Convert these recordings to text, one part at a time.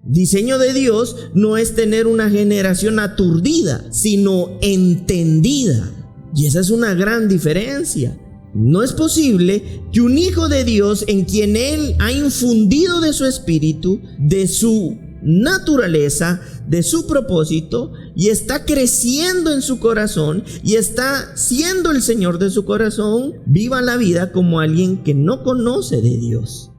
Diseño de Dios no es tener una generación aturdida, sino entendida. Y esa es una gran diferencia. No es posible que un hijo de Dios, en quien Él ha infundido de su espíritu, de su naturaleza, de su propósito, y está creciendo en su corazón y está siendo el Señor de su corazón, viva la vida como alguien que no conoce de Dios.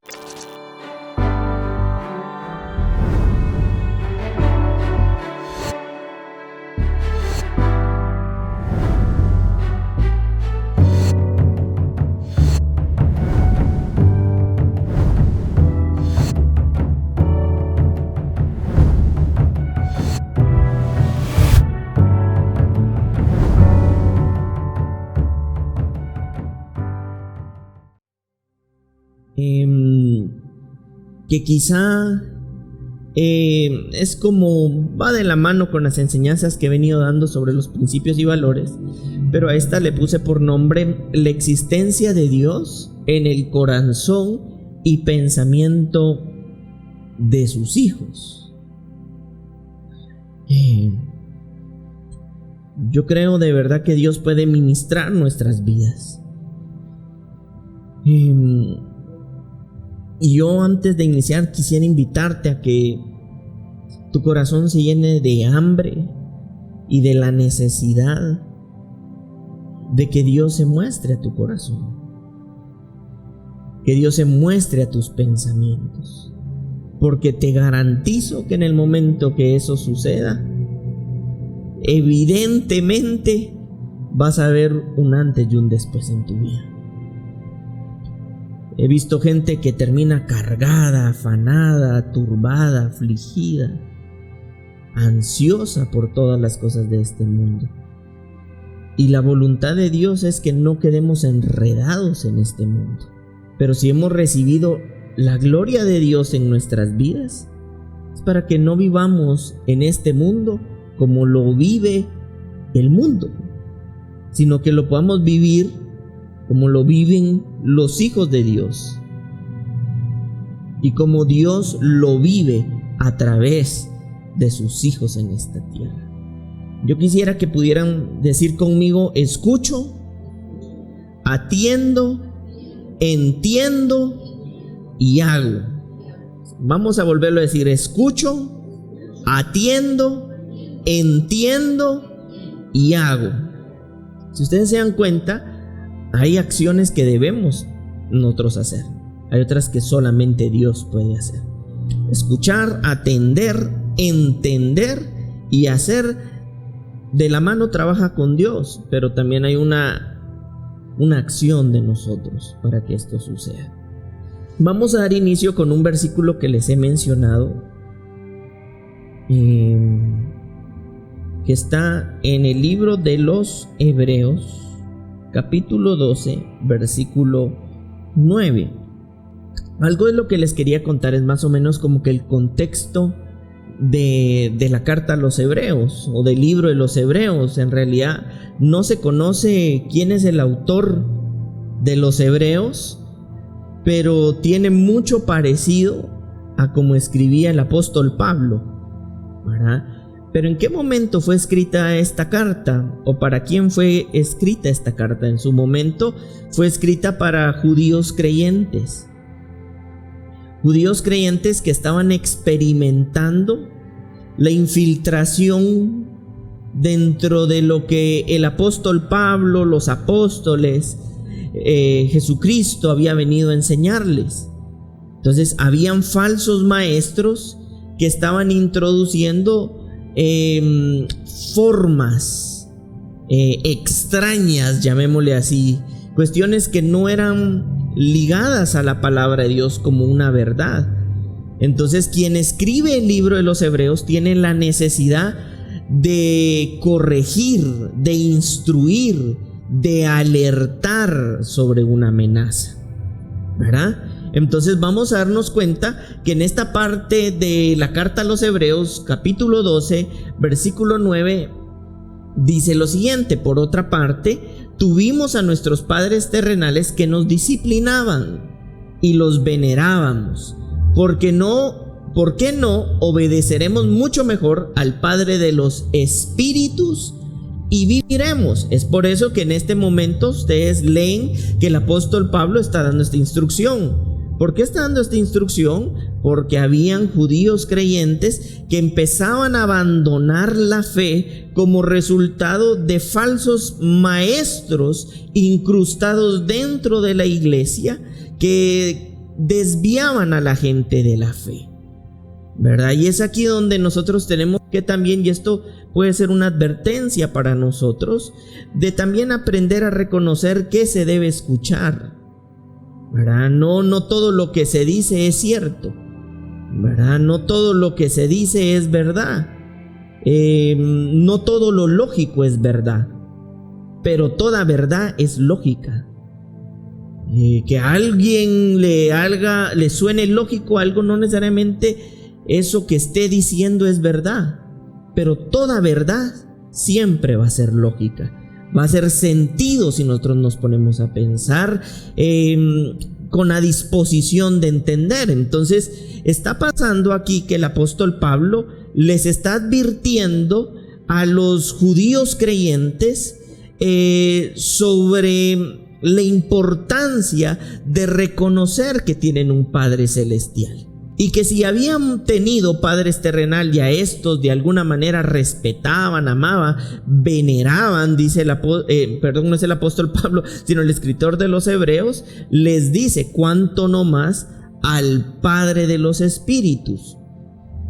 Que quizá es como va de la mano con las enseñanzas que he venido dando sobre los principios y valores, pero a esta le puse por nombre la existencia de Dios en el corazón y pensamiento de sus hijos. Yo creo de verdad que Dios puede ministrar nuestras vidas. Y yo, antes de iniciar, quisiera invitarte a que tu corazón se llene de hambre y de la necesidad de que Dios se muestre a tu corazón, que Dios se muestre a tus pensamientos, porque te garantizo que en el momento que eso suceda, evidentemente vas a ver un antes y un después en tu vida. He visto gente que termina cargada, afanada, turbada, afligida, ansiosa por todas las cosas de este mundo. Y la voluntad de Dios es que no quedemos enredados en este mundo. Pero si hemos recibido la gloria de Dios en nuestras vidas, es para que no vivamos en este mundo como lo vive el mundo, sino que lo podamos vivir como lo viven los hijos de Dios y como Dios lo vive a través de sus hijos en esta tierra. Yo quisiera que pudieran decir conmigo: escucho, atiendo, entiendo y hago. Vamos a volverlo a decir: escucho, atiendo, entiendo y hago. Si ustedes se dan cuenta, hay acciones que debemos nosotros hacer, hay otras que solamente Dios puede hacer. Escuchar, atender, entender y hacer. De la mano trabaja con Dios, pero también hay una acción de nosotros para que esto suceda. Vamos a dar inicio con un versículo que les he mencionado, que está en el libro de los Hebreos, capítulo 12, versículo 9. Algo de lo que les quería contar es más o menos como que el contexto de la carta a los Hebreos o del libro de los Hebreos. En realidad no se conoce quién es el autor de los Hebreos, pero tiene mucho parecido a como escribía el apóstol Pablo, ¿verdad? Pero ¿en qué momento fue escrita esta carta? ¿O para quién fue escrita esta carta? En su momento fue escrita para judíos creyentes. Judíos creyentes que estaban experimentando la infiltración dentro de lo que el apóstol Pablo, los apóstoles, Jesucristo había venido a enseñarles. Entonces habían falsos maestros que estaban introduciendo formas extrañas, llamémosle así, cuestiones que no eran ligadas a la palabra de Dios como una verdad. Entonces, quien escribe el libro de los Hebreos tiene la necesidad de corregir, de instruir, de alertar sobre una amenaza, ¿verdad? Entonces vamos a darnos cuenta que en esta parte de la carta a los Hebreos, capítulo 12, versículo 9, dice lo siguiente: por otra parte, tuvimos a nuestros padres terrenales que nos disciplinaban y los venerábamos, porque no ¿por qué no obedeceremos mucho mejor al Padre de los espíritus y viviremos? Es por eso que en este momento ustedes leen que el apóstol Pablo está dando esta instrucción. ¿Por qué está dando esta instrucción? Porque habían judíos creyentes que empezaban a abandonar la fe como resultado de falsos maestros incrustados dentro de la iglesia que desviaban a la gente de la fe, ¿verdad? Y es aquí donde nosotros tenemos que también, y esto puede ser una advertencia para nosotros, de también aprender a reconocer qué se debe escuchar, ¿verdad? No todo lo que se dice es cierto, ¿verdad? No todo lo que se dice es verdad. No todo lo lógico es verdad, pero toda verdad es lógica. Que a alguien le suene lógico algo, no necesariamente eso que esté diciendo es verdad, pero toda verdad siempre va a ser lógica. Va a hacer sentido si nosotros nos ponemos a pensar con la disposición de entender. Entonces está pasando aquí que el apóstol Pablo les está advirtiendo a los judíos creyentes sobre la importancia de reconocer que tienen un Padre celestial. Y que si habían tenido padres terrenales y a estos de alguna manera respetaban, amaban, veneraban, dice no es el apóstol Pablo, sino el escritor de los Hebreos, les dice cuánto no más al Padre de los espíritus.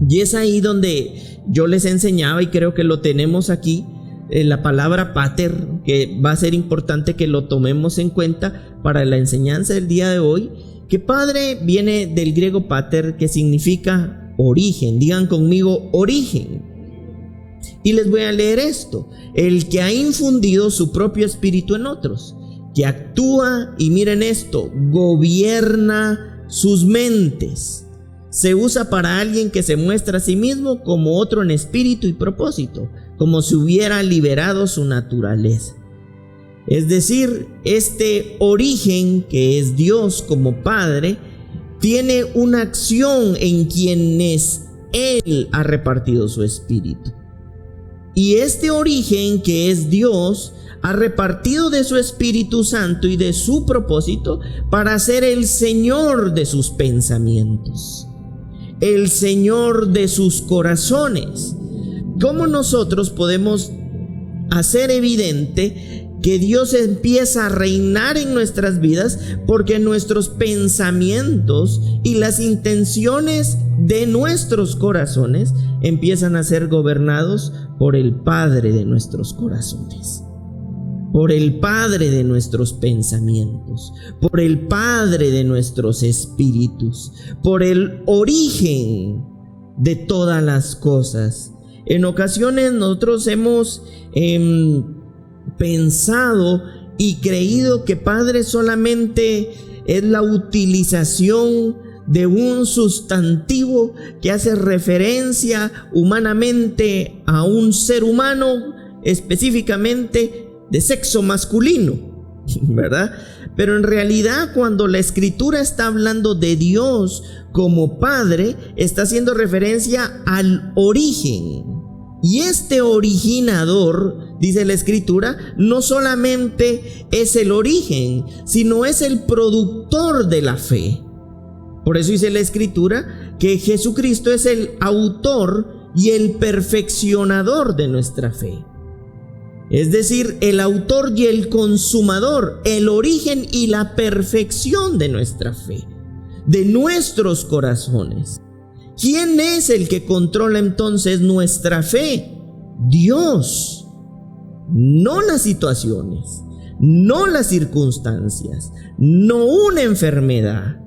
Y es ahí donde yo les enseñaba, y creo que lo tenemos aquí, la palabra pater, que va a ser importante que lo tomemos en cuenta para la enseñanza del día de hoy. Que padre viene del griego pater, que significa origen. Digan conmigo, origen. Y les voy a leer esto: el que ha infundido su propio espíritu en otros, que actúa, y miren esto, gobierna sus mentes. Se usa para alguien que se muestra a sí mismo como otro en espíritu y propósito, como si hubiera liberado su naturaleza. Es decir, este origen que es Dios como Padre tiene una acción en quienes Él ha repartido su espíritu. Y este origen que es Dios ha repartido de su Espíritu Santo y de su propósito para ser el Señor de sus pensamientos, el Señor de sus corazones. ¿Cómo nosotros podemos hacer evidente que Dios empieza a reinar en nuestras vidas? Porque nuestros pensamientos y las intenciones de nuestros corazones empiezan a ser gobernados por el Padre de nuestros corazones, por el Padre de nuestros pensamientos, por el Padre de nuestros espíritus, por el origen de todas las cosas. En ocasiones nosotros hemos pensado y creído que Padre solamente es la utilización de un sustantivo que hace referencia humanamente a un ser humano, específicamente de sexo masculino, ¿verdad? Pero en realidad, cuando la Escritura está hablando de Dios como Padre, está haciendo referencia al origen. Y este originador, dice la Escritura, no solamente es el origen, sino es el productor de la fe. Por eso dice la Escritura que Jesucristo es el autor y el perfeccionador de nuestra fe. Es decir, el autor y el consumador, el origen y la perfección de nuestra fe, de nuestros corazones. ¿Quién es el que controla entonces nuestra fe? Dios. No las situaciones, no las circunstancias, no una enfermedad,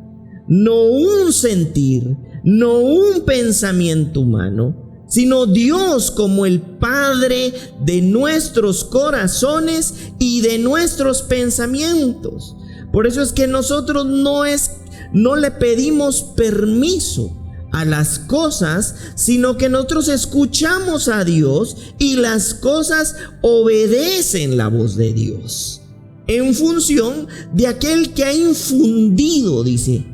no un sentir, no un pensamiento humano, sino Dios como el Padre de nuestros corazones y de nuestros pensamientos. Por eso es que nosotros no le pedimos permiso a las cosas, sino que nosotros escuchamos a Dios y las cosas obedecen la voz de Dios en función de aquel que ha infundido, dice,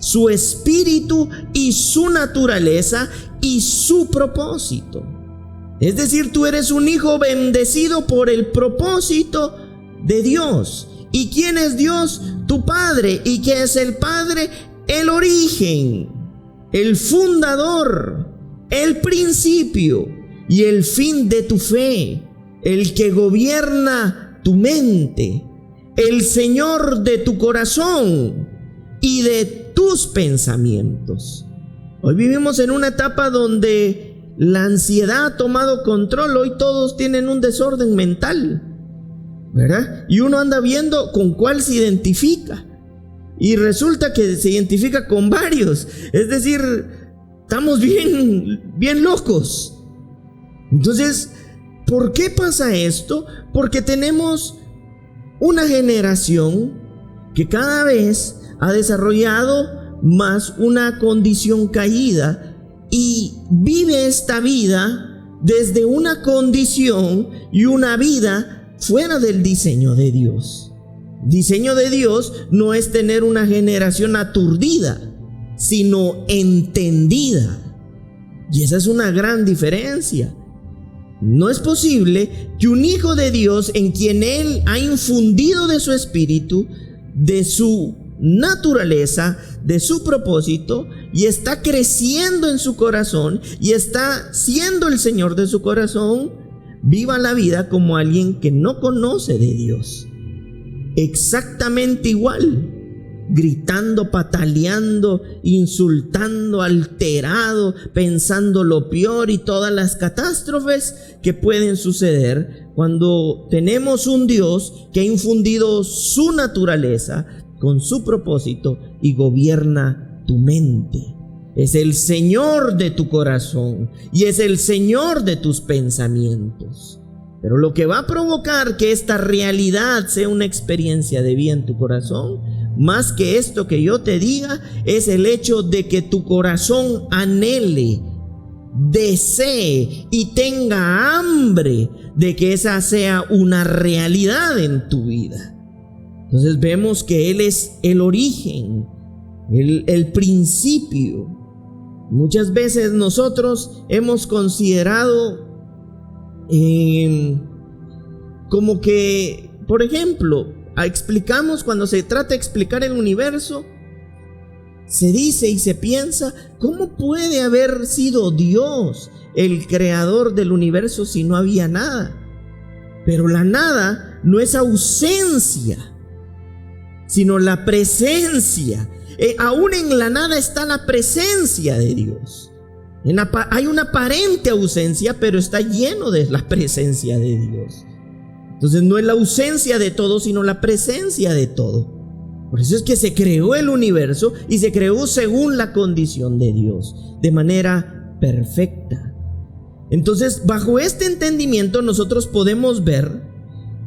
su espíritu y su naturaleza y su propósito. Es decir, tú eres un hijo bendecido por el propósito de Dios. ¿Y quién es Dios? Tu Padre. ¿Y qué es el Padre? El origen, el fundador, el principio y el fin de tu fe, el que gobierna tu mente, el Señor de tu corazón y de tus pensamientos. Hoy vivimos en una etapa donde la ansiedad ha tomado control. Hoy todos tienen un desorden mental, ¿verdad? Y uno anda viendo con cuál se identifica. Y resulta que se identifica con varios. Es decir, estamos bien locos. Entonces, ¿por qué pasa esto? Porque tenemos una generación que cada vez ha desarrollado más una condición caída y vive esta vida desde una condición y una vida fuera del diseño de Dios. Diseño de Dios no es tener una generación aturdida, sino entendida. Y esa es una gran diferencia. No es posible que un hijo de Dios, en quien Él ha infundido de su espíritu, de su naturaleza, de su propósito, y está creciendo en su corazón y está siendo el Señor de su corazón, viva la vida como alguien que no conoce de Dios. Exactamente igual, gritando, pataleando, insultando, alterado, pensando lo peor y todas las catástrofes que pueden suceder cuando tenemos un Dios que ha infundido su naturaleza con su propósito y gobierna tu mente. Es el Señor de tu corazón y es el Señor de tus pensamientos. Pero lo que va a provocar que esta realidad sea una experiencia de vida en tu corazón, más que esto que yo te diga, es el hecho de que tu corazón anhele, desee y tenga hambre de que esa sea una realidad en tu vida. Entonces vemos que Él es el origen, el principio. Muchas veces nosotros hemos considerado como que, por ejemplo, explicamos, cuando se trata de explicar el universo, se dice y se piensa, ¿cómo puede haber sido Dios el creador del universo si no había nada? Pero la nada no es ausencia, sino la presencia. Aún en la nada está la presencia de Dios. Hay una aparente ausencia, pero está lleno de la presencia de Dios. Entonces no es la ausencia de todo, sino la presencia de todo. Por eso es que se creó el universo y se creó según la condición de Dios, de manera perfecta. Entonces, bajo este entendimiento nosotros podemos ver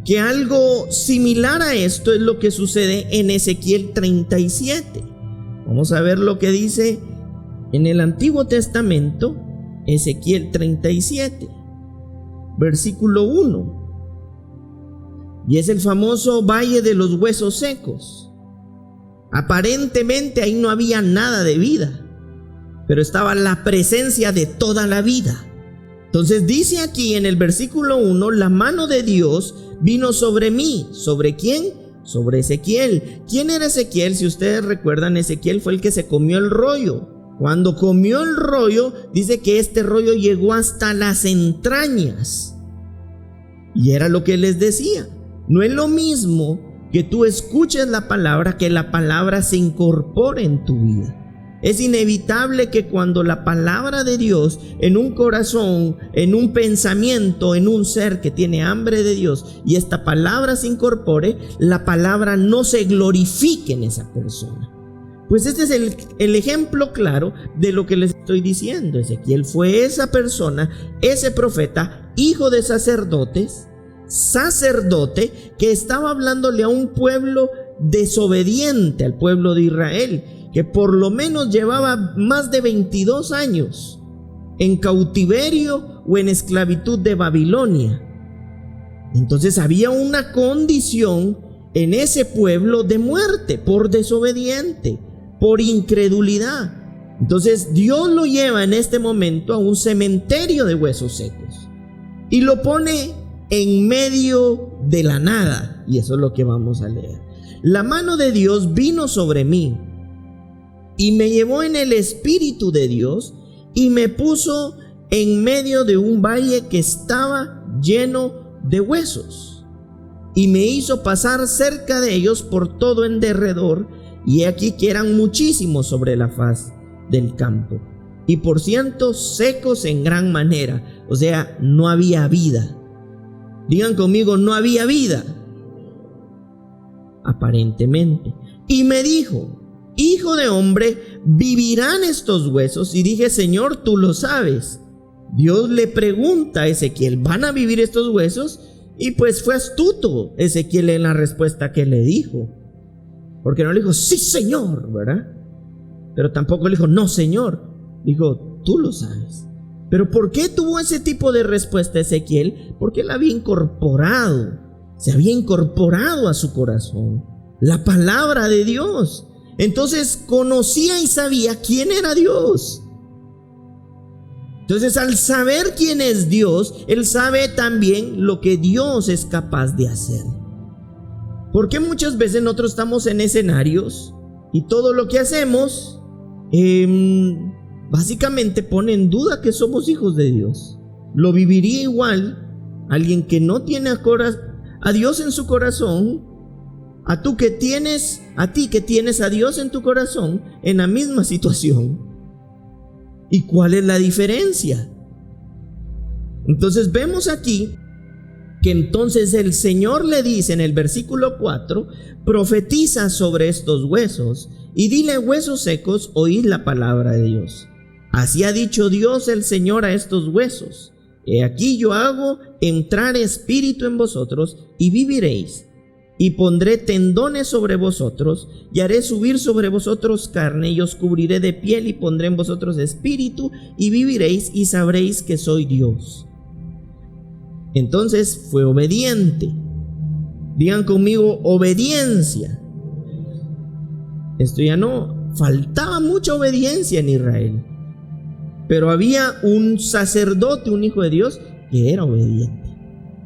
que algo similar a esto es lo que sucede en Ezequiel 37. Vamos a ver lo que dice en el Antiguo Testamento, Ezequiel 37, versículo 1. Y es el famoso valle de los huesos secos. Aparentemente ahí no había nada de vida, pero estaba la presencia de toda la vida. Entonces dice aquí en el versículo 1, la mano de Dios vino sobre mí. ¿Sobre quién? Sobre Ezequiel. ¿Quién era Ezequiel? Si ustedes recuerdan, Ezequiel fue el que se comió el rollo. Cuando comió el rollo, dice que este rollo llegó hasta las entrañas. Y era lo que les decía. No es lo mismo que tú escuches la palabra, que la palabra se incorpore en tu vida. Es inevitable que cuando la palabra de Dios en un corazón, en un pensamiento, en un ser que tiene hambre de Dios, y esta palabra se incorpore, la palabra no se glorifique en esa persona. Pues este es el ejemplo claro de lo que les estoy diciendo. Ezequiel fue esa persona, ese profeta, hijo de sacerdote, que estaba hablándole a un pueblo desobediente, al pueblo de Israel, que por lo menos llevaba más de 22 años en cautiverio o en esclavitud de Babilonia. Entonces había una condición en ese pueblo de muerte por desobediente, por incredulidad. Entonces Dios lo lleva en este momento a un cementerio de huesos secos y lo pone en medio de la nada. Y eso es lo que vamos a leer. La mano de Dios vino sobre mí y me llevó en el Espíritu de Dios y me puso en medio de un valle que estaba lleno de huesos, y me hizo pasar cerca de ellos por todo en derredor, y he aquí que eran muchísimos sobre la faz del campo, y por cientos secos en gran manera. O sea, no había vida. Digan conmigo, no había vida, aparentemente. Y me dijo: hijo de hombre, ¿vivirán estos huesos? Y dije: Señor, tú lo sabes. Dios le pregunta a Ezequiel: ¿van a vivir estos huesos? Y pues fue astuto Ezequiel en la respuesta que le dijo, porque no le dijo: sí, Señor, ¿verdad? Pero tampoco le dijo: no, Señor. Dijo: tú lo sabes. Pero ¿por qué tuvo ese tipo de respuesta Ezequiel? Porque él había incorporado, se había incorporado a su corazón la palabra de Dios. Entonces conocía y sabía quién era Dios. Entonces, al saber quién es Dios, él sabe también lo que Dios es capaz de hacer. Porque muchas veces nosotros estamos en escenarios y todo lo que hacemos básicamente pone en duda que somos hijos de Dios. Lo viviría igual alguien que no tiene a Dios en su corazón, a ti que tienes a Dios en tu corazón, en la misma situación. ¿Y cuál es la diferencia? Entonces vemos aquí que entonces el Señor le dice en el versículo 4: profetiza sobre estos huesos y dile: huesos secos, oíd la palabra de Dios. Así ha dicho Dios el Señor a estos huesos: he aquí yo hago entrar espíritu en vosotros y viviréis. Y pondré tendones sobre vosotros, y haré subir sobre vosotros carne, y os cubriré de piel, y pondré en vosotros espíritu, y viviréis, y sabréis que soy Dios. Entonces fue obediente. Digan conmigo: obediencia. Esto ya no, faltaba mucha obediencia en Israel, pero había un sacerdote, un hijo de Dios, que era obediente.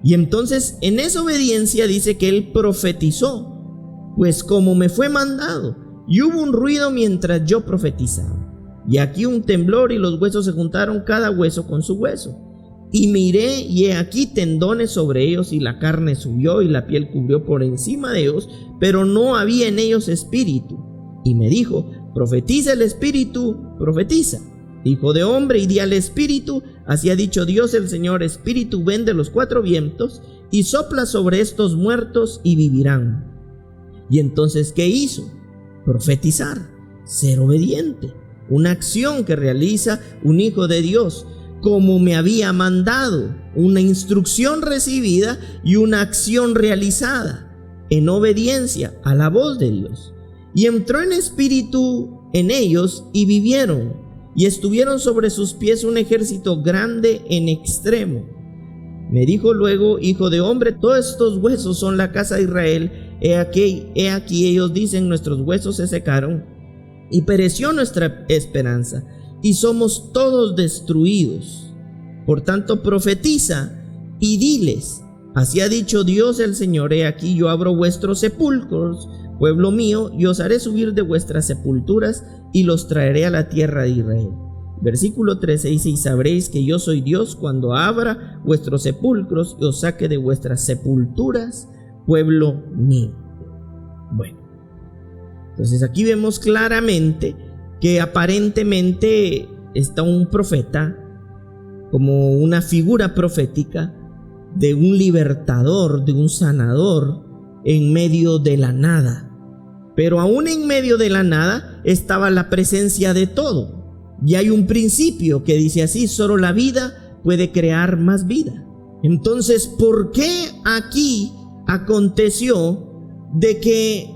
Y entonces en esa obediencia dice que él profetizó, pues como me fue mandado, y hubo un ruido mientras yo profetizaba. Y aquí un temblor, y los huesos se juntaron cada hueso con su hueso. Y miré, y he aquí tendones sobre ellos, y la carne subió, y la piel cubrió por encima de ellos, pero no había en ellos espíritu. Y me dijo: profetiza el espíritu, profetiza. Hijo de hombre, y di al espíritu: así ha dicho Dios el Señor, espíritu, ven de los cuatro vientos y sopla sobre estos muertos y vivirán. Y entonces, ¿qué hizo? Profetizar, ser obediente, una acción que realiza un hijo de Dios, como me había mandado, una instrucción recibida y una acción realizada en obediencia a la voz de Dios. Y entró en espíritu en ellos y vivieron. Y estuvieron sobre sus pies un ejército grande en extremo. Me dijo luego: hijo de hombre, todos estos huesos son la casa de Israel. He aquí ellos dicen: nuestros huesos se secaron y pereció nuestra esperanza, y somos todos destruidos. Por tanto, profetiza y diles: así ha dicho Dios el Señor, he aquí yo abro vuestros sepulcros, pueblo mío, y os haré subir de vuestras sepulturas y los traeré a la tierra de Israel. Versículo 13 dice: y sabréis que yo soy Dios cuando abra vuestros sepulcros y os saque de vuestras sepulturas, pueblo mío. Bueno, entonces aquí vemos claramente que aparentemente está un profeta como una figura profética de un libertador, de un sanador en medio de la nada. Pero aún en medio de la nada estaba la presencia de todo. Y hay un principio que dice así: solo la vida puede crear más vida. Entonces, ¿por qué aquí aconteció de que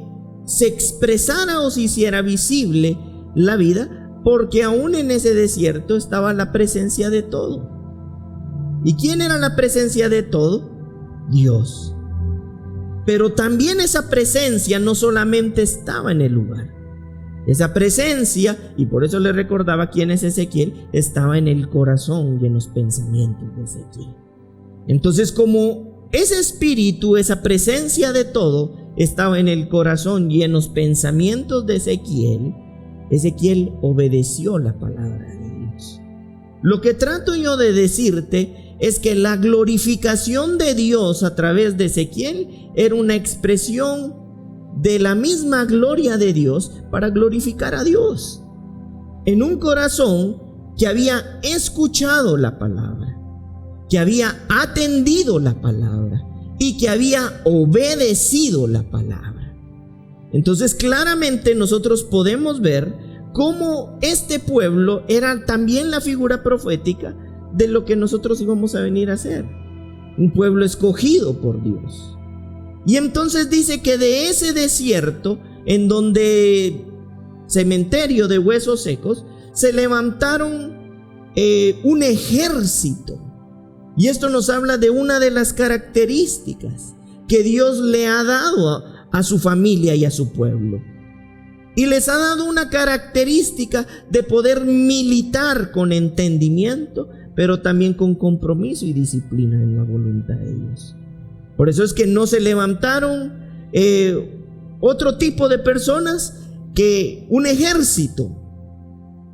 se expresara o se hiciera visible la vida? Porque aún en ese desierto estaba la presencia de todo. ¿Y quién era la presencia de todo? Dios. Pero también esa presencia no solamente estaba en el lugar. Esa presencia, y por eso le recordaba quién es Ezequiel, estaba en el corazón y en los pensamientos de Ezequiel. Entonces, como ese espíritu, esa presencia de todo, estaba en el corazón y en los pensamientos de Ezequiel, Ezequiel obedeció la palabra de Dios. Lo que trato yo de decirte es que la glorificación de Dios a través de Ezequiel era una expresión de la misma gloria de Dios para glorificar a Dios en un corazón que había escuchado la palabra, que había atendido la palabra y que había obedecido la palabra. Entonces claramente nosotros podemos ver cómo este pueblo era también la figura profética de lo que nosotros íbamos a venir a hacer, un pueblo escogido por Dios. Y entonces dice que de ese desierto, en donde cementerio de huesos secos, se levantaron un ejército. Y esto nos habla de una de las características que Dios le ha dado a su familia y a su pueblo. Y les ha dado una característica de poder militar con entendimiento, pero también con compromiso y disciplina en la voluntad de Dios. Por eso es que no se levantaron otro tipo de personas que un ejército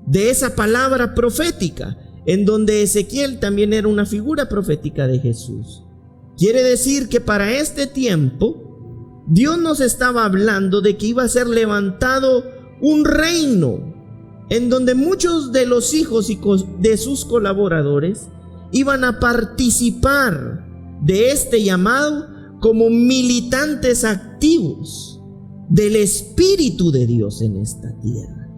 de esa palabra profética, en donde Ezequiel también era una figura profética de Jesús. Quiere decir que para este tiempo Dios nos estaba hablando de que iba a ser levantado un reino en donde muchos de los hijos y de sus colaboradores iban a participar de este llamado como militantes activos del Espíritu de Dios en esta tierra.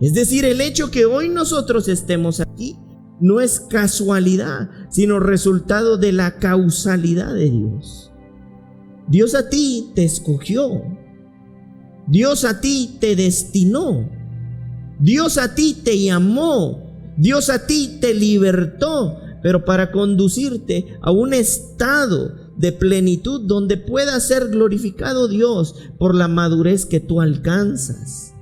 Es decir, el hecho que hoy nosotros estemos aquí no es casualidad, sino resultado de la causalidad de Dios. Dios a ti te escogió, Dios a ti te destinó, Dios a ti te llamó, Dios a ti te libertó, pero para conducirte a un estado de plenitud donde pueda ser glorificado Dios por la madurez que tú alcanzas.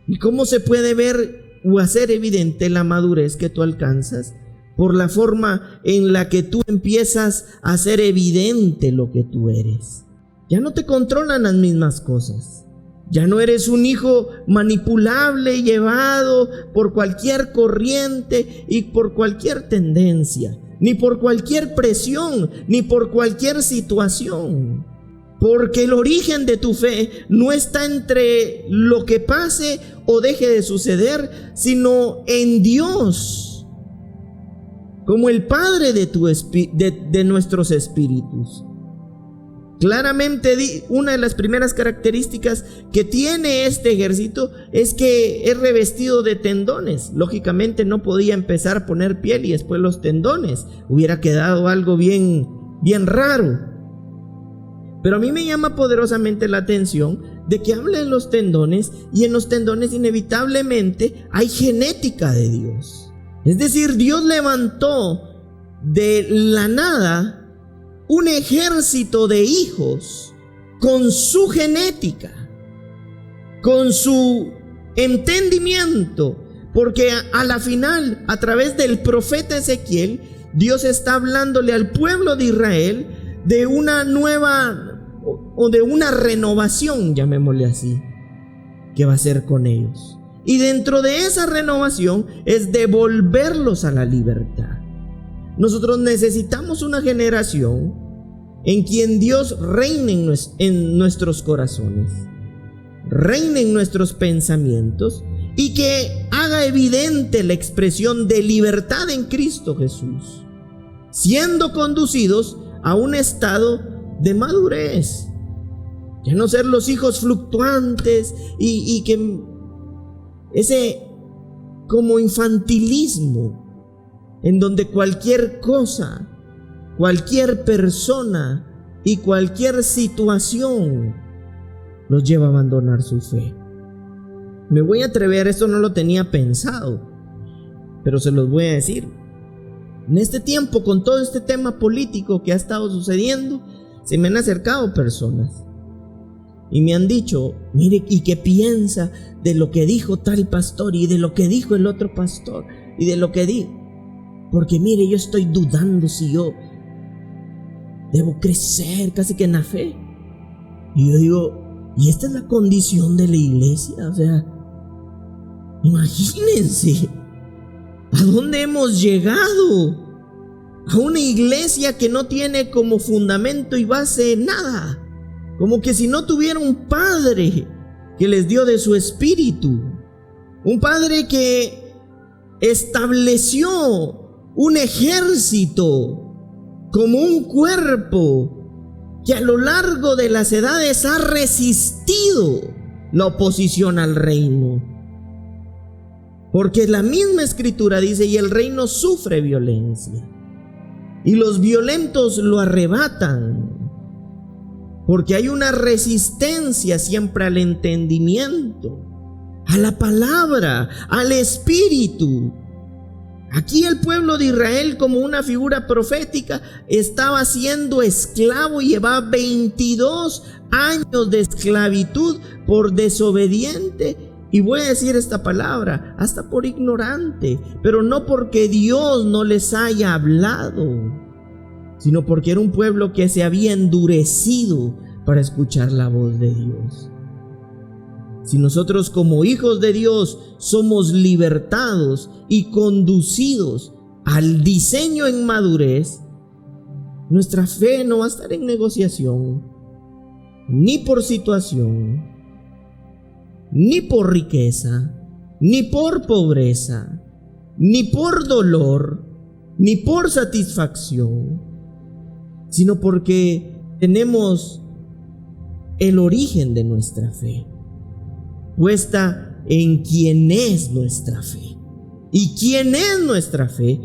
¿Y cómo se puede ver o hacer evidente la madurez que tú alcanzas? Por la forma en la que tú empiezas a hacer evidente lo que tú eres. Ya no te controlan las mismas cosas. Ya no eres un hijo manipulable, llevado por cualquier corriente y por cualquier tendencia, ni por cualquier presión, ni por cualquier situación. Porque el origen de tu fe no está entre lo que pase o deje de suceder, sino en Dios, como el Padre de nuestros espíritus. Claramente una de las primeras características que tiene este ejército es que es revestido de tendones. Lógicamente no podía empezar a poner piel y después los tendones. Hubiera quedado algo bien raro. Pero a mí me llama poderosamente la atención de que habla de los tendones, y en los tendones inevitablemente hay genética de Dios. Es decir, Dios levantó de la nada un ejército de hijos con su genética, con su entendimiento, porque a la final, a través del profeta Ezequiel, Dios está hablándole al pueblo de Israel de una nueva o de una renovación, llamémosle así, que va a ser con ellos. Y dentro de esa renovación es devolverlos a la libertad. Nosotros necesitamos una generación en quien Dios reine en nuestros corazones, reine en nuestros pensamientos, y que haga evidente la expresión de libertad en Cristo Jesús, siendo conducidos a un estado de madurez. Ya no ser los hijos fluctuantes y que ese como infantilismo, en donde cualquier cosa, cualquier persona y cualquier situación los lleva a abandonar su fe. Me voy a atrever, esto no lo tenía pensado, pero se los voy a decir. En este tiempo, con todo este tema político que ha estado sucediendo, se me han acercado personas y me han dicho, mire, ¿y qué piensa de lo que dijo tal pastor y de lo que dijo el otro pastor y de lo que dijo? Porque mire, yo estoy dudando si yo debo crecer casi que en la fe. Y yo digo, ¿y esta es la condición de la iglesia? O sea, imagínense a dónde hemos llegado. A una iglesia que no tiene como fundamento y base nada. Como que si no tuviera un padre que les dio de su espíritu. Un padre que estableció un ejército como un cuerpo que a lo largo de las edades ha resistido la oposición al reino. Porque la misma escritura dice, y el reino sufre violencia, y los violentos lo arrebatan. Porque hay una resistencia siempre al entendimiento, a la palabra, al espíritu. Aquí el pueblo de Israel, como una figura profética, estaba siendo esclavo y llevaba 22 años de esclavitud por desobediente. Y voy a decir esta palabra, hasta por ignorante, pero no porque Dios no les haya hablado, sino porque era un pueblo que se había endurecido para escuchar la voz de Dios. Si nosotros como hijos de Dios somos libertados y conducidos al diseño en madurez, nuestra fe no va a estar en negociación, ni por situación, ni por riqueza, ni por pobreza, ni por dolor, ni por satisfacción, sino porque tenemos el origen de nuestra fe puesta en quién es nuestra fe. ¿Y quién es nuestra fe?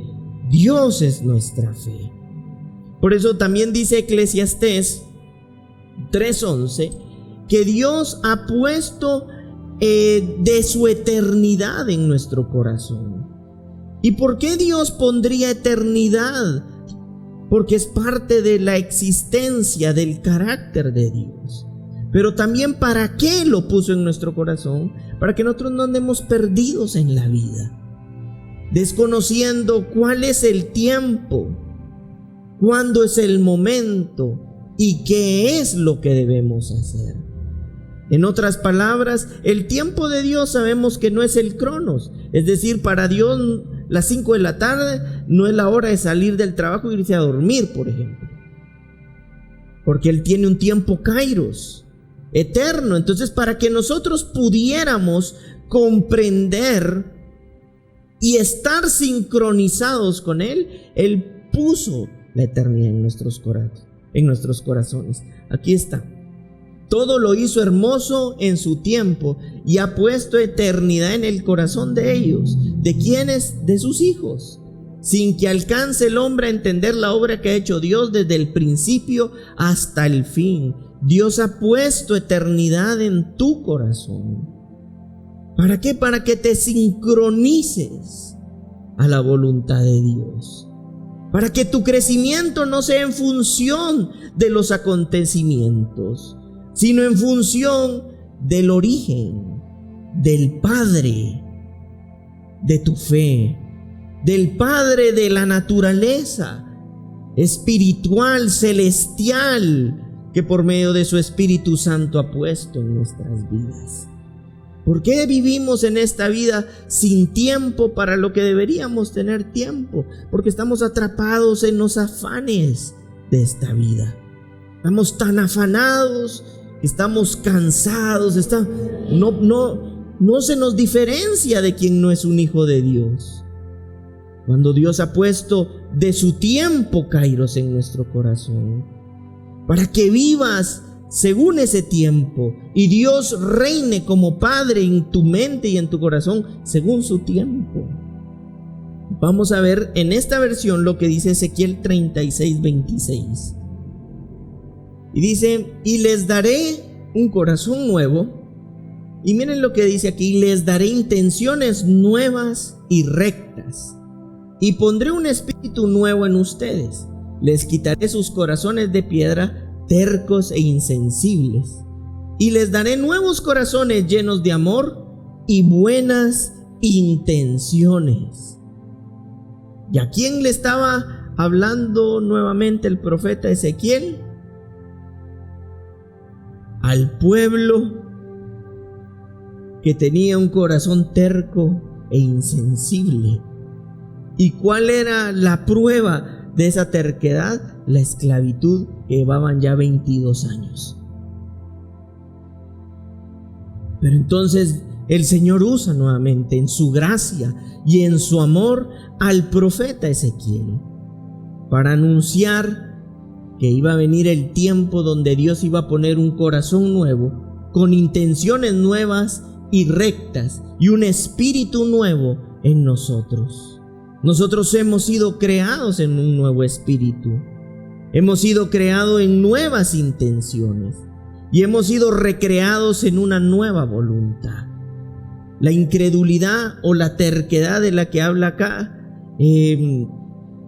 Dios es nuestra fe. Por eso también dice Eclesiastés 3:11 que Dios ha puesto de su eternidad en nuestro corazón. ¿Y por qué Dios pondría eternidad? Porque es parte de la existencia, del carácter de Dios. Pero también, ¿para qué lo puso en nuestro corazón? Para que nosotros no andemos perdidos en la vida, desconociendo cuál es el tiempo, cuándo es el momento y qué es lo que debemos hacer. En otras palabras, el tiempo de Dios sabemos que no es el cronos. Es decir, para Dios las 5 de la tarde no es la hora de salir del trabajo y irse a dormir, por ejemplo. Porque Él tiene un tiempo kairos, eterno. Entonces, para que nosotros pudiéramos comprender y estar sincronizados con Él, Él puso la eternidad en nuestros corazones. Aquí está. Todo lo hizo hermoso en su tiempo y ha puesto eternidad en el corazón de ellos. ¿De quiénes? De sus hijos. Sin que alcance el hombre a entender la obra que ha hecho Dios desde el principio hasta el fin. Dios ha puesto eternidad en tu corazón. ¿Para qué? Para que te sincronices a la voluntad de Dios. Para que tu crecimiento no sea en función de los acontecimientos, sino en función del origen, del Padre de tu fe, del Padre de la naturaleza espiritual, celestial, que por medio de su Espíritu Santo ha puesto en nuestras vidas. ¿Por qué vivimos en esta vida sin tiempo para lo que deberíamos tener tiempo? Porque estamos atrapados en los afanes de esta vida. Estamos tan afanados, estamos cansados, no se nos diferencia de quien no es un hijo de Dios. Cuando Dios ha puesto de su tiempo kairos en nuestro corazón, para que vivas según ese tiempo y Dios reine como Padre en tu mente y en tu corazón según su tiempo. Vamos a ver en esta versión lo que dice Ezequiel 36:26. Y dice: y les daré un corazón nuevo. Y miren lo que dice aquí: les daré intenciones nuevas y rectas. Y pondré un espíritu nuevo en ustedes. Les quitaré sus corazones de piedra, tercos e insensibles. y les daré nuevos corazones llenos de amor y buenas intenciones. ¿Y a quién le estaba hablando nuevamente el profeta Ezequiel? Al pueblo que tenía un corazón terco e insensible. ¿Y cuál era la prueba de esa terquedad? La esclavitud que llevaban ya 22 años. Pero entonces el Señor usa nuevamente en su gracia y en su amor al profeta Ezequiel para anunciar que iba a venir el tiempo donde Dios iba a poner un corazón nuevo, con intenciones nuevas y rectas, y un espíritu nuevo en nosotros. Nosotros hemos sido creados en un nuevo espíritu, hemos sido creados en nuevas intenciones y hemos sido recreados en una nueva voluntad. La incredulidad o la terquedad de la que habla acá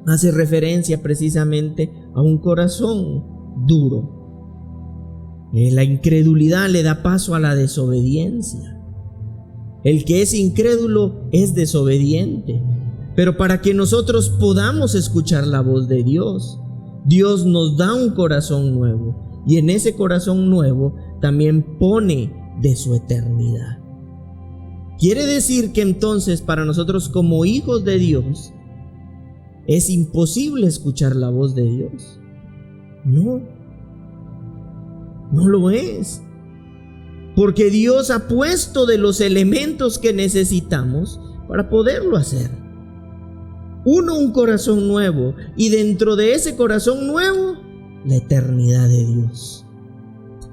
hace referencia precisamente a un corazón duro. La incredulidad le da paso a la desobediencia. El que es incrédulo es desobediente. Pero para que nosotros podamos escuchar la voz de Dios, Dios nos da un corazón nuevo, y en ese corazón nuevo también pone de su eternidad. Quiere decir que entonces para nosotros como hijos de Dios es imposible escuchar la voz de Dios. No lo es. Porque Dios ha puesto de los elementos que necesitamos para poderlo hacer. Uno, un corazón nuevo, y dentro de ese corazón nuevo, la eternidad de Dios.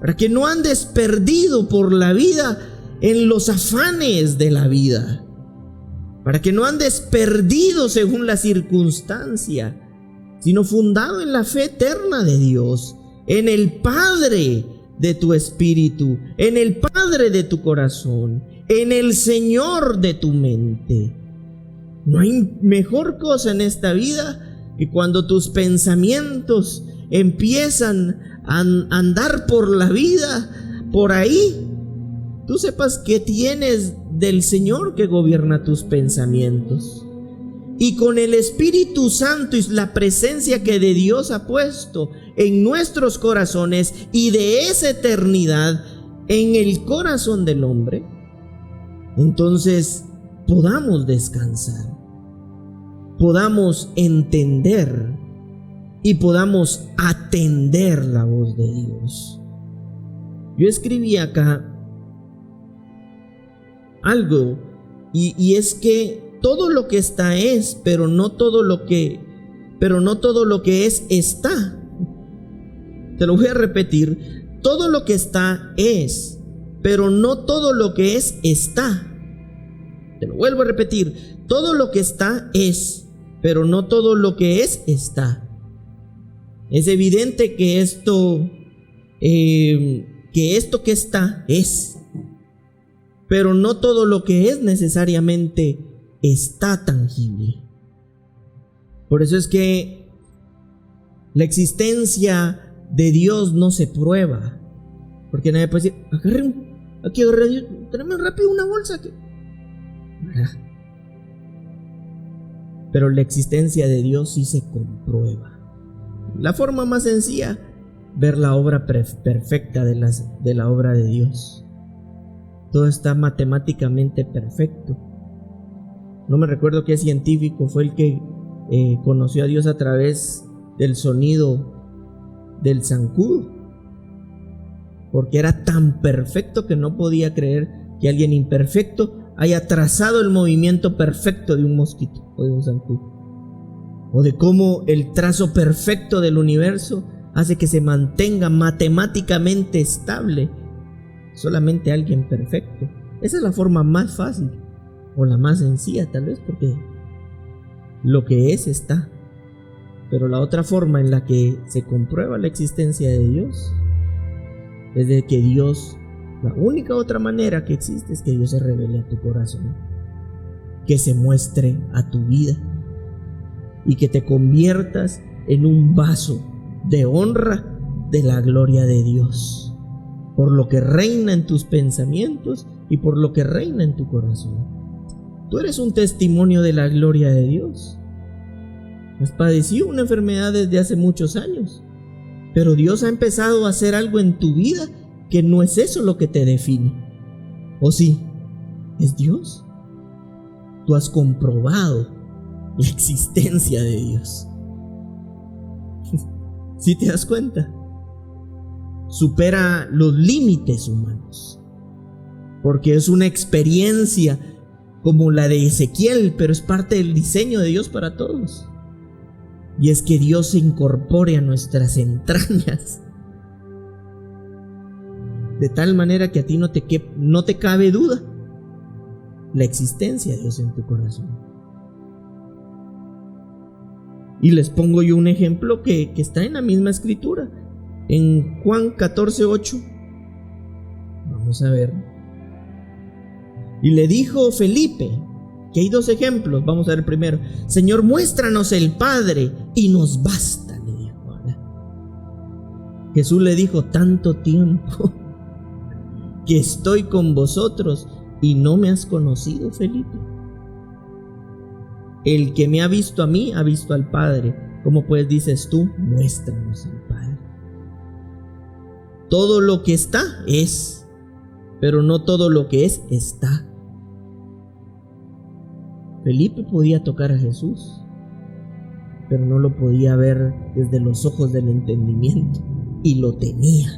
Para que no andes perdido por la vida en los afanes de la vida. Para que no andes perdido según la circunstancia, sino fundado en la fe eterna de Dios, en el Padre de tu espíritu, en el Padre de tu corazón, en el Señor de tu mente. No hay mejor cosa en esta vida que cuando tus pensamientos empiezan a andar por la vida, por ahí, tú sepas que tienes del Señor que gobierna tus pensamientos. Y con el Espíritu Santo y la presencia que de Dios ha puesto en nuestros corazones y de esa eternidad en el corazón del hombre, entonces podamos descansar, podamos entender y podamos atender la voz de Dios. Yo escribí acá algo, y es que todo lo que está es, pero no todo lo que es está. Te lo voy a repetir. Todo lo que está es, pero no todo lo que es está. Te lo vuelvo a repetir. Todo lo que está es, pero no todo lo que es está. Es evidente que esto que está es, pero no todo lo que es necesariamente está tangible. Por eso es que la existencia de Dios no se prueba, porque nadie puede decir, tráeme rápido una bolsa. Pero la existencia de Dios sí se comprueba. La forma más sencilla, ver la obra perfecta de la obra de Dios. Todo está matemáticamente perfecto. No me recuerdo qué científico fue el que conoció a Dios a través del sonido del zancudo, porque era tan perfecto que no podía creer que alguien imperfecto haya trazado el movimiento perfecto de un mosquito o de un zancudo, o de cómo el trazo perfecto del universo hace que se mantenga matemáticamente estable solamente alguien perfecto. Esa es la forma más fácil o la más sencilla, tal vez, porque lo que es está. Pero la otra forma en la que se comprueba la existencia de Dios es de que Dios, la única otra manera que existe es que Dios se revele a tu corazón, que se muestre a tu vida y que te conviertas en un vaso de honra de la gloria de Dios. por lo que reina en tus pensamientos y por lo que reina en tu corazón. Tú eres un testimonio de la gloria de Dios. Has padecido una enfermedad desde hace muchos años, pero Dios ha empezado a hacer algo en tu vida que no es eso lo que te define. ¿O sí? ¿Es Dios? Tú has comprobado la existencia de Dios. ¿Sí te das cuenta? Supera los límites humanos, porque es una experiencia como la de Ezequiel, pero es parte del diseño de Dios para todos. Y es que Dios se incorpore a nuestras entrañas, de tal manera que a ti no te cabe duda la existencia de Dios en tu corazón. Y les pongo yo un ejemplo que está en la misma escritura, en Juan 14:8. Vamos a ver. Y le dijo Felipe, que hay dos ejemplos. Vamos a ver primero. Señor, muéstranos el Padre y nos basta, le dijo. Jesús le dijo, tanto tiempo que estoy con vosotros y no me has conocido, Felipe. El que me ha visto a mí, ha visto al Padre. ¿Cómo pues dices tú, muéstranos el Padre? Todo lo que está es, pero no todo lo que es está. Felipe podía tocar a Jesús, pero no lo podía ver desde los ojos del entendimiento, y lo tenía.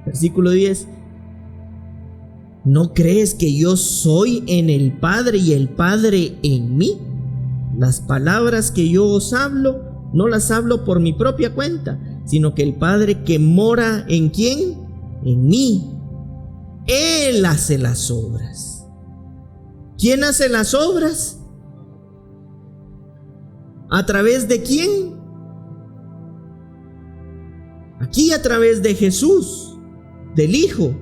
Versículo 10. ¿No crees que yo soy en el Padre y el Padre en mí? Las palabras que yo os hablo, no las hablo por mi propia cuenta, sino que el Padre que mora ¿en quién? En mí. Él hace las obras. ¿Quién hace las obras? ¿A través de quién? Aquí a través de Jesús, del Hijo.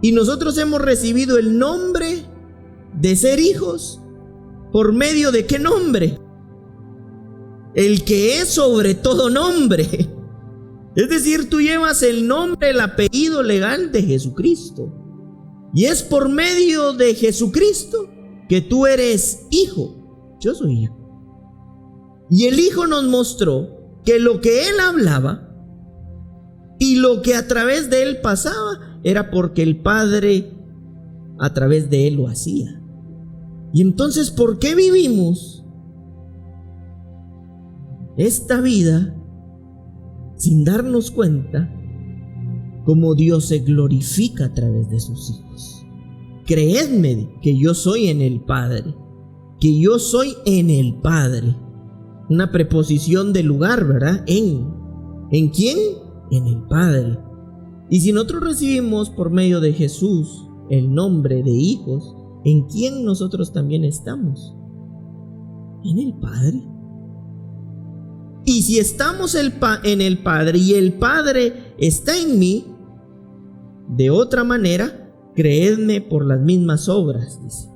Y nosotros hemos recibido el nombre de ser hijos. ¿Por medio de qué nombre? El que es sobre todo nombre. Es decir, tú llevas el nombre, el apellido legal de Jesucristo. Y es por medio de Jesucristo que tú eres hijo. Yo soy hijo. Y el Hijo nos mostró que lo que Él hablaba y lo que a través de Él pasaba era porque el Padre a través de Él lo hacía. Y entonces, ¿por qué vivimos esta vida sin darnos cuenta cómo Dios se glorifica a través de sus hijos? Creedme que yo soy en el Padre, que yo soy en el Padre. Una preposición de lugar, ¿verdad? ¿En quién? En el Padre. Y si nosotros recibimos por medio de Jesús el nombre de hijos, ¿en quién nosotros también estamos? En el Padre. Y si estamos en el Padre y el Padre está en mí, de otra manera, creedme por las mismas obras, dice.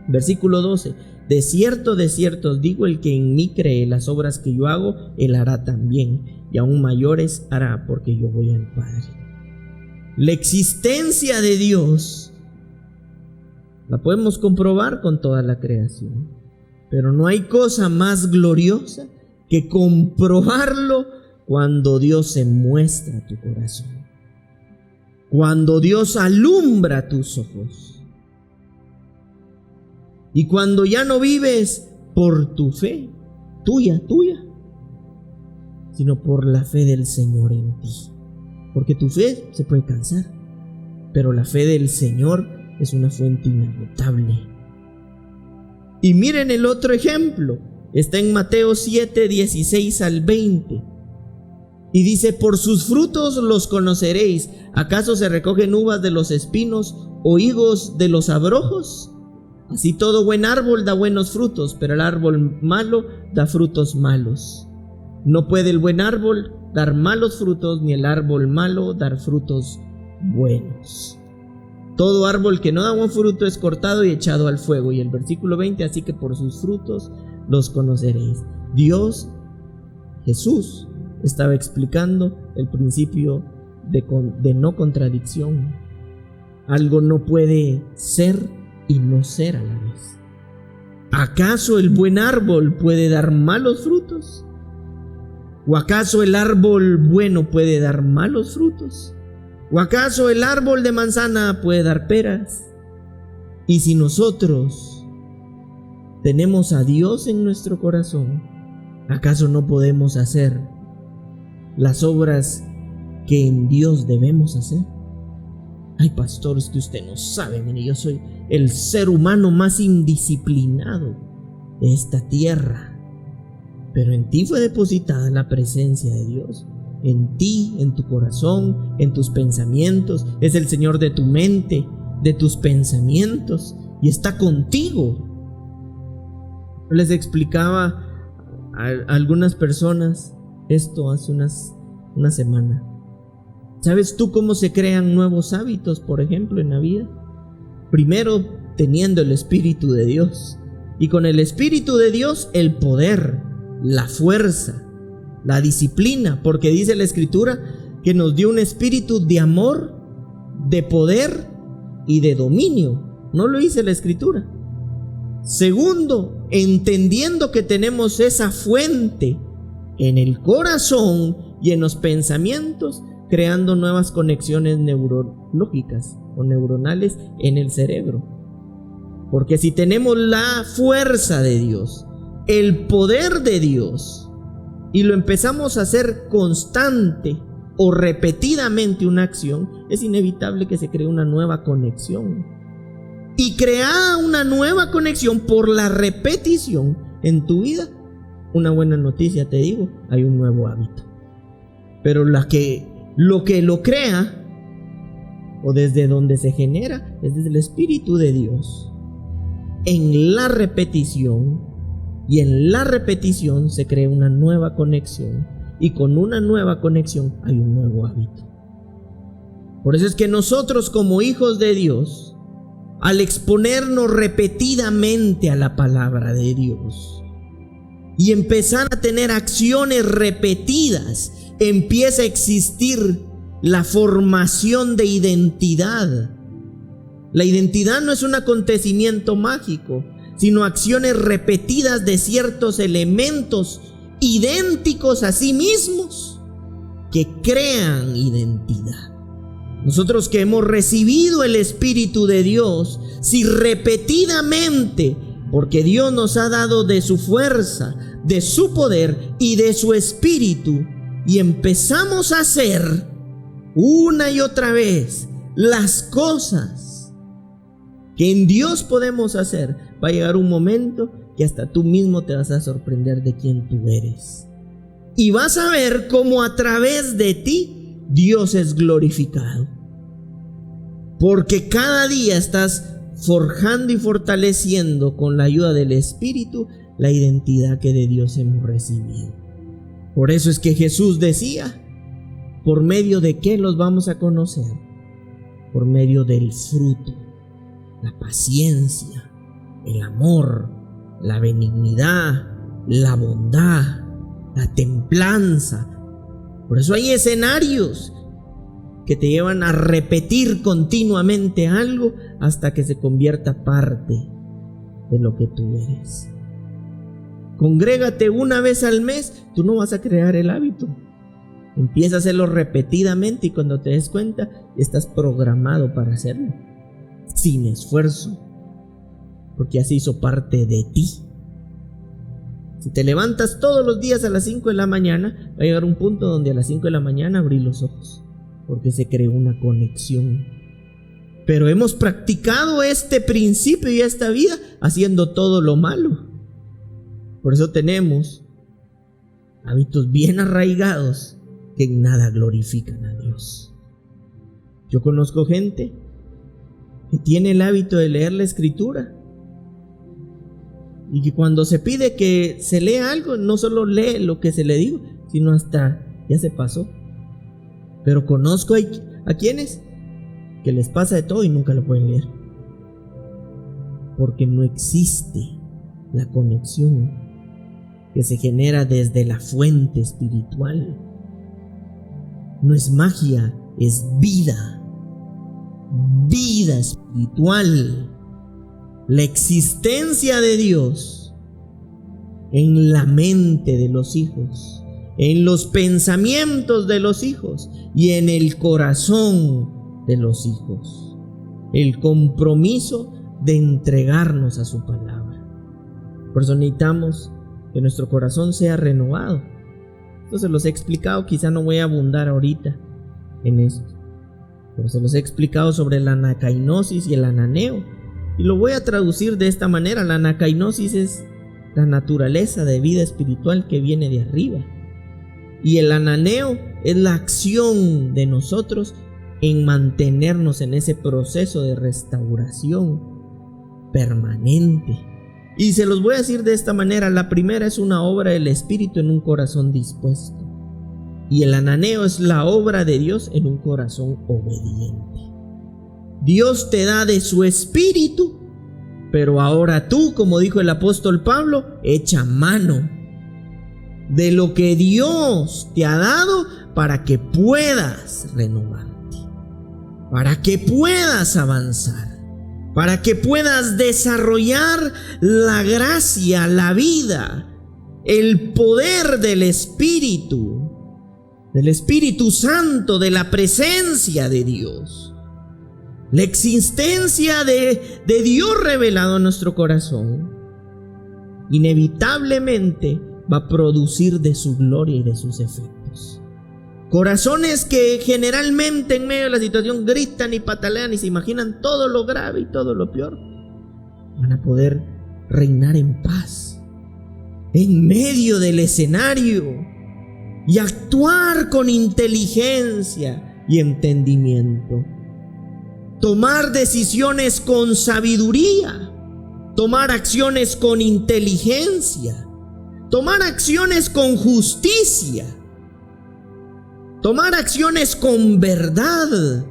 Versículo 12. De cierto os digo, el que en mí cree, las obras que yo hago, él hará también, y aún mayores hará, porque yo voy al Padre. La existencia de Dios la podemos comprobar con toda la creación, pero no hay cosa más gloriosa que comprobarlo cuando Dios se muestra a tu corazón, cuando Dios alumbra tus ojos. Y cuando ya no vives por tu fe, tuya, sino por la fe del Señor en ti. Porque tu fe se puede cansar, pero la fe del Señor es una fuente inagotable. Y miren el otro ejemplo. Está en Mateo 7, 16 al 20. Y dice, por sus frutos los conoceréis. ¿Acaso se recogen uvas de los espinos o higos de los abrojos? Así todo buen árbol da buenos frutos, pero el árbol malo da frutos malos. No puede el buen árbol dar malos frutos, ni el árbol malo dar frutos buenos. Todo árbol que no da buen fruto es cortado y echado al fuego. Y el versículo 20, así que por sus frutos los conoceréis. Dios Jesús estaba explicando el principio de no contradicción. Algo no puede ser y no ser a la vez. ¿Acaso el buen árbol puede dar malos frutos? ¿O acaso el árbol bueno puede dar malos frutos? ¿O acaso el árbol de manzana puede dar peras? Y si nosotros tenemos a Dios en nuestro corazón, ¿acaso no podemos hacer las obras que en Dios debemos hacer? Ay, pastor, es que usted no sabe, mire, yo soy el ser humano más indisciplinado de esta tierra. Pero en ti fue depositada la presencia de Dios. En ti, en tu corazón, en tus pensamientos. Es el Señor de tu mente, de tus pensamientos, y está contigo. Les explicaba a algunas personas esto hace una semana. ¿Sabes tú cómo se crean nuevos hábitos, por ejemplo, en la vida? Primero, teniendo el Espíritu de Dios. Y con el Espíritu de Dios, el poder, la fuerza, la disciplina. Porque dice la Escritura que nos dio un espíritu de amor, de poder y de dominio. ¿No lo dice la Escritura? Segundo, entendiendo que tenemos esa fuente en el corazón y en los pensamientos, creando nuevas conexiones neurológicas o neuronales en el cerebro. Porque si tenemos la fuerza de Dios, el poder de Dios, y lo empezamos a hacer constante o repetidamente una acción, es inevitable que se cree una nueva conexión. Y creada una nueva conexión por la repetición en tu vida, una buena noticia te digo, hay un nuevo hábito. Pero lo que lo crea, o desde donde se genera, es desde el Espíritu de Dios. En la repetición, y en la repetición se crea una nueva conexión, y con una nueva conexión hay un nuevo hábito. Por eso es que nosotros, como hijos de Dios, al exponernos repetidamente a la palabra de Dios y empezar a tener acciones repetidas, empieza a existir la formación de identidad. La identidad no es un acontecimiento mágico, sino acciones repetidas de ciertos elementos idénticos a sí mismos que crean identidad. Nosotros que hemos recibido el Espíritu de Dios, si repetidamente, porque Dios nos ha dado de su fuerza, de su poder y de su Espíritu, y empezamos a hacer una y otra vez las cosas que en Dios podemos hacer, va a llegar un momento que hasta tú mismo te vas a sorprender de quién tú eres. Y vas a ver cómo a través de ti Dios es glorificado. Porque cada día estás forjando y fortaleciendo con la ayuda del Espíritu la identidad que de Dios hemos recibido. Por eso es que Jesús decía, ¿por medio de qué los vamos a conocer? Por medio del fruto, la paciencia, el amor, la benignidad, la bondad, la templanza. Por eso hay escenarios que te llevan a repetir continuamente algo hasta que se convierta parte de lo que tú eres. Congrégate una vez al mes, tú no vas a crear el hábito. Empieza a hacerlo repetidamente y cuando te des cuenta, estás programado para hacerlo, sin esfuerzo, porque así hizo parte de ti. Si te levantas todos los días a las 5 de la mañana, va a llegar un punto donde a las 5 de la mañana abrí los ojos, porque se creó una conexión. Pero hemos practicado este principio y esta vida haciendo todo lo malo. Por eso tenemos hábitos bien arraigados que en nada glorifican a Dios. Yo conozco gente que tiene el hábito de leer la Escritura y que cuando se pide que se lea algo, no solo lee lo que se le dijo, sino hasta ya se pasó. Pero conozco a quienes que les pasa de todo y nunca lo pueden leer, porque no existe la conexión. que se genera desde la fuente espiritual. No es magia, es vida. Vida espiritual. La existencia de Dios en la mente de los hijos, en los pensamientos de los hijos y en el corazón de los hijos. El compromiso de entregarnos a su palabra. Por eso necesitamos que nuestro corazón sea renovado. Esto se los he explicado, quizá no voy a abundar ahorita en esto, pero se los he explicado sobre la anacainosis y el ananeo, y lo voy a traducir de esta manera. La anacainosis es la naturaleza de vida espiritual que viene de arriba, y el ananeo es la acción de nosotros en mantenernos en ese proceso de restauración permanente. Y se los voy a decir de esta manera: la primera es una obra del Espíritu en un corazón dispuesto, y el ananeo es la obra de Dios en un corazón obediente. Dios te da de su Espíritu, pero ahora tú, como dijo el apóstol Pablo, echa mano de lo que Dios te ha dado para que puedas renovarte, para que puedas avanzar, para que puedas desarrollar la gracia, la vida, el poder del Espíritu Santo, de la presencia de Dios. La existencia de Dios revelado en nuestro corazón inevitablemente va a producir de su gloria y de sus efectos. Corazones que generalmente en medio de la situación gritan y patalean y se imaginan todo lo grave y todo lo peor, van a poder reinar en paz en medio del escenario y actuar con inteligencia y entendimiento. Tomar decisiones con sabiduría, tomar acciones con inteligencia, tomar acciones con justicia, tomar acciones con verdad,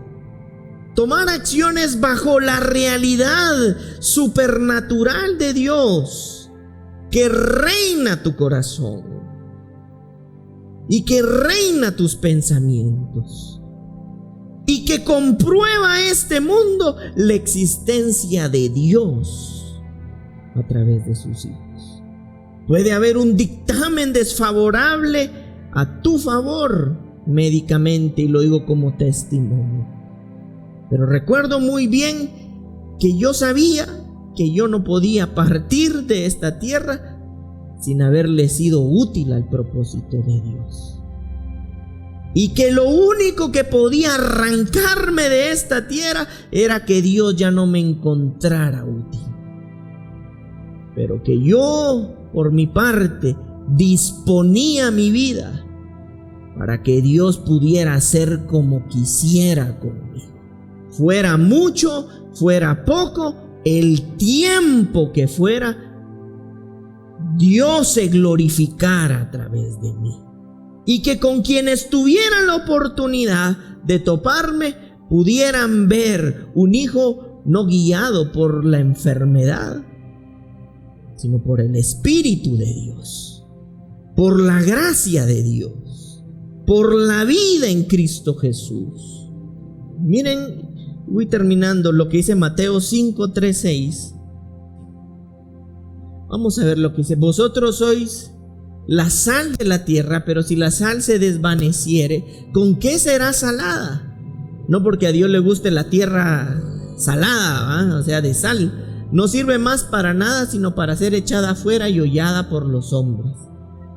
tomar acciones bajo la realidad supernatural de Dios que reina tu corazón y que reina tus pensamientos y que comprueba a este mundo la existencia de Dios a través de sus hijos. Puede haber un dictamen desfavorable a tu favor médicamente, y lo digo como testimonio, pero recuerdo muy bien que yo sabía que yo no podía partir de esta tierra sin haberle sido útil al propósito de Dios, y que lo único que podía arrancarme de esta tierra era que Dios ya no me encontrara útil, pero que yo por mi parte disponía mi vida para que Dios pudiera hacer como quisiera conmigo. Fuera mucho, fuera poco, el tiempo que fuera, Dios se glorificara a través de mí. Y que con quienes tuvieran la oportunidad de toparme pudieran ver un hijo no guiado por la enfermedad, sino por el Espíritu de Dios, por la gracia de Dios, por la vida en Cristo Jesús. Miren, voy terminando lo que dice Mateo 5, 3, 6. Vamos a ver lo que dice: vosotros sois la sal de la tierra, pero si la sal se desvaneciere, ¿con qué será salada? No porque a Dios le guste la tierra salada, o sea, de sal. No sirve más para nada, sino para ser echada afuera y hollada por los hombres.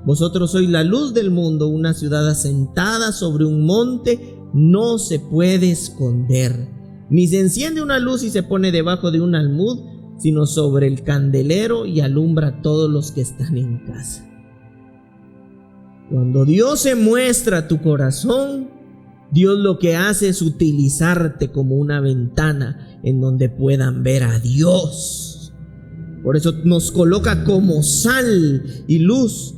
Vosotros sois la luz del mundo. Una ciudad asentada sobre un monte no se puede esconder, ni se enciende una luz y se pone debajo de un almud, sino sobre el candelero y alumbra a todos los que están en casa. Cuando Dios se muestra a tu corazón, Dios lo que hace es utilizarte como una ventana en donde puedan ver a Dios. Por eso nos coloca como sal y luz,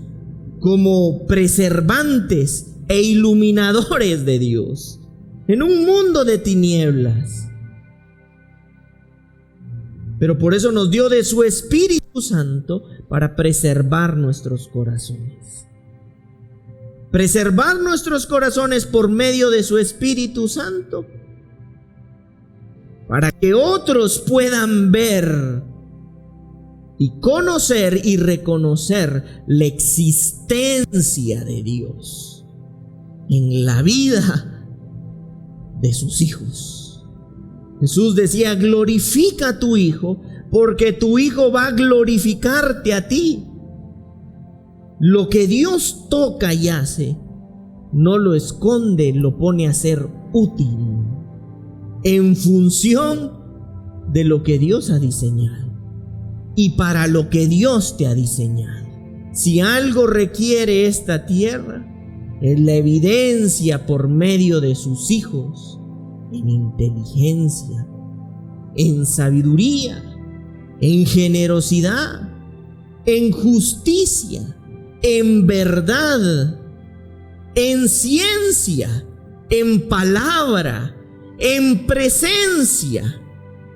como preservantes e iluminadores de Dios en un mundo de tinieblas. Pero por eso nos dio de su Espíritu Santo para preservar nuestros corazones. Preservar nuestros corazones por medio de su Espíritu Santo, para que otros puedan ver y conocer y reconocer la existencia de Dios en la vida de sus hijos. Jesús decía: glorifica a tu Hijo, porque tu Hijo va a glorificarte a ti. Lo que Dios toca y hace, no lo esconde, lo pone a ser útil en función de lo que Dios ha diseñado y para lo que Dios te ha diseñado. Si algo requiere esta tierra, es la evidencia por medio de sus hijos en inteligencia, en sabiduría, en generosidad, en justicia, en verdad, en ciencia, en palabra, en presencia,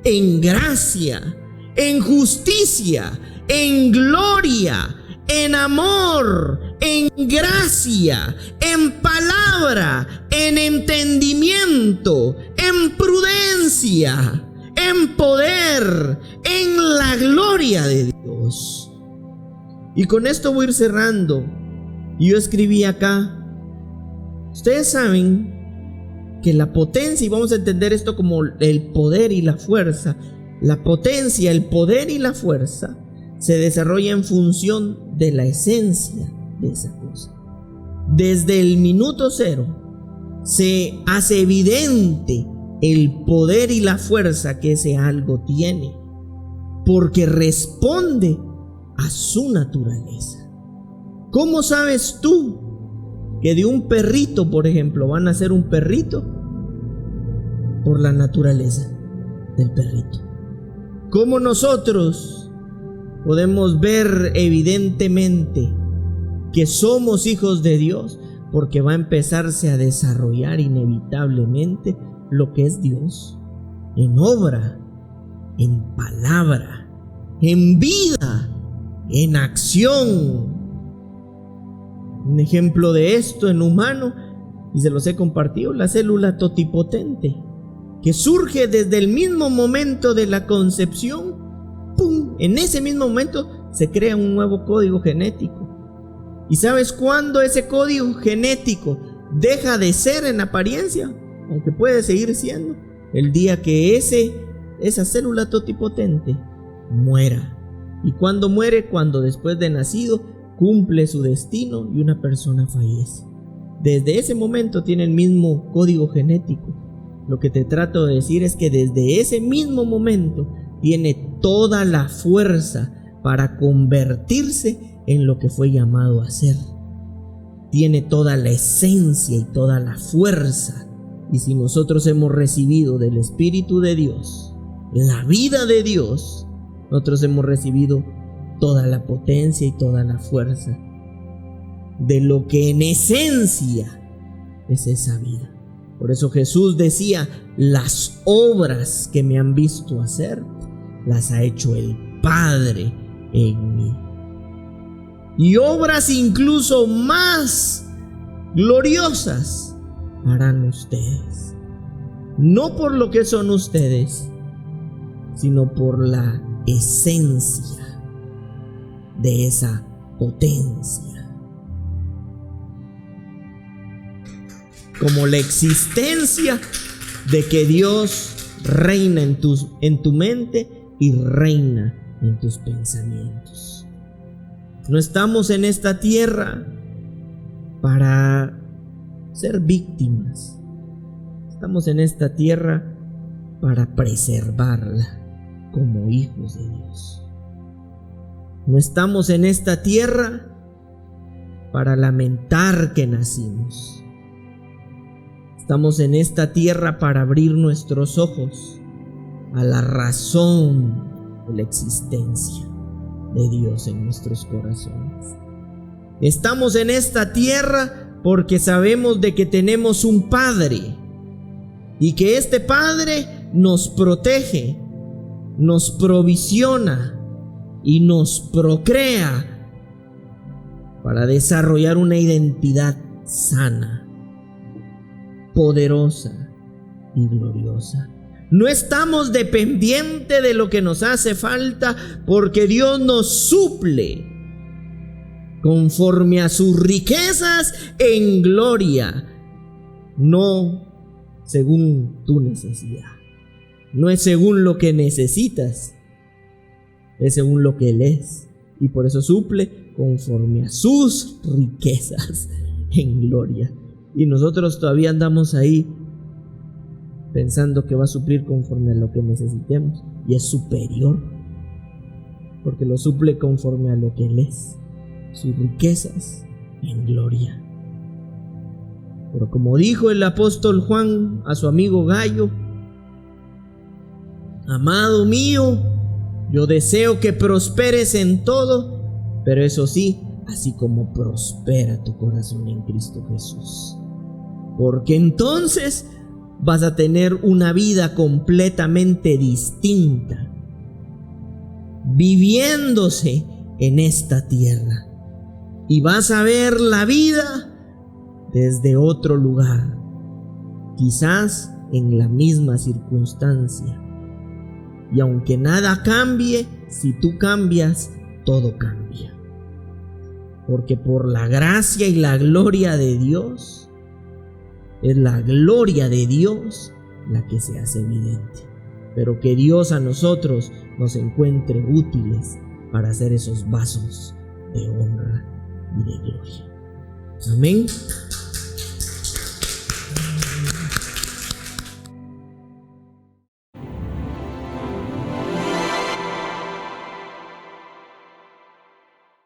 en gracia, en justicia, en gloria, en amor, en gracia, en palabra, en entendimiento, en prudencia, en poder, en la gloria de Dios. Y con esto voy a ir cerrando. Yo escribí acá: ustedes saben que la potencia, y vamos a entender esto como el poder y la fuerza, la potencia, el poder y la fuerza se desarrolla en función de la esencia de esa cosa. Desde el minuto cero se hace evidente el poder y la fuerza que ese algo tiene, porque responde a su naturaleza. ¿Cómo sabes tú que de un perrito, por ejemplo, van a ser un perrito? Por la naturaleza del perrito. ¿Cómo nosotros podemos ver evidentemente que somos hijos de Dios? Porque va a empezarse a desarrollar inevitablemente lo que es Dios, en obra, en palabra, en vida, en acción. Un ejemplo de esto en humano, y se los he compartido, la célula totipotente, que surge desde el mismo momento de la concepción. ¡Pum! En ese mismo momento se crea un nuevo código genético. ¿Y sabes cuándo ese código genético deja de ser en apariencia? Aunque puede seguir siendo. El día que esa célula totipotente muera. ¿Y cuándo muere? Cuando después de nacido cumple su destino y una persona fallece. Desde ese momento tiene el mismo código genético. Lo que te trato de decir es que desde ese mismo momento tiene toda la fuerza para convertirse en lo que fue llamado a ser. Tiene toda la esencia y toda la fuerza. Y si nosotros hemos recibido del Espíritu de Dios, la vida de Dios, nosotros hemos recibido toda la potencia y toda la fuerza de lo que en esencia es esa vida. Por eso Jesús decía: las obras que me han visto hacer, las ha hecho el Padre en mí. Y obras incluso más gloriosas harán ustedes. No por lo que son ustedes, sino por la esencia de esa potencia. Como la existencia de que Dios reina en tu mente y reina en tus pensamientos. No estamos en esta tierra para ser víctimas. Estamos en esta tierra para preservarla como hijos de Dios. No estamos en esta tierra para lamentar que nacimos. Estamos en esta tierra para abrir nuestros ojos a la razón de la existencia de Dios en nuestros corazones. Estamos en esta tierra porque sabemos de que tenemos un Padre y que este Padre nos protege nos provisiona y nos procrea para desarrollar una identidad sana, poderosa y gloriosa. No estamos dependientes de lo que nos hace falta, porque Dios nos suple conforme a sus riquezas en gloria, no según tu necesidad. No es según lo que necesitas, es según lo que Él es. Y por eso suple conforme a sus riquezas en gloria. Y nosotros todavía andamos ahí pensando que va a suplir conforme a lo que necesitemos. Y es superior, porque lo suple conforme a lo que Él es, sus riquezas en gloria. Pero como dijo el apóstol Juan a su amigo Gallo: amado mío, yo deseo que prosperes en todo, pero eso sí, así como prospera tu corazón en Cristo Jesús. Porque entonces vas a tener una vida completamente distinta, viviéndose en esta tierra. Y vas a ver la vida desde otro lugar, quizás en la misma circunstancia. Y aunque nada cambie, si tú cambias, todo cambia. Porque por la gracia y la gloria de Dios, es la gloria de Dios la que se hace evidente. Pero que Dios a nosotros nos encuentre útiles para hacer esos vasos de honra y de gloria. Amén.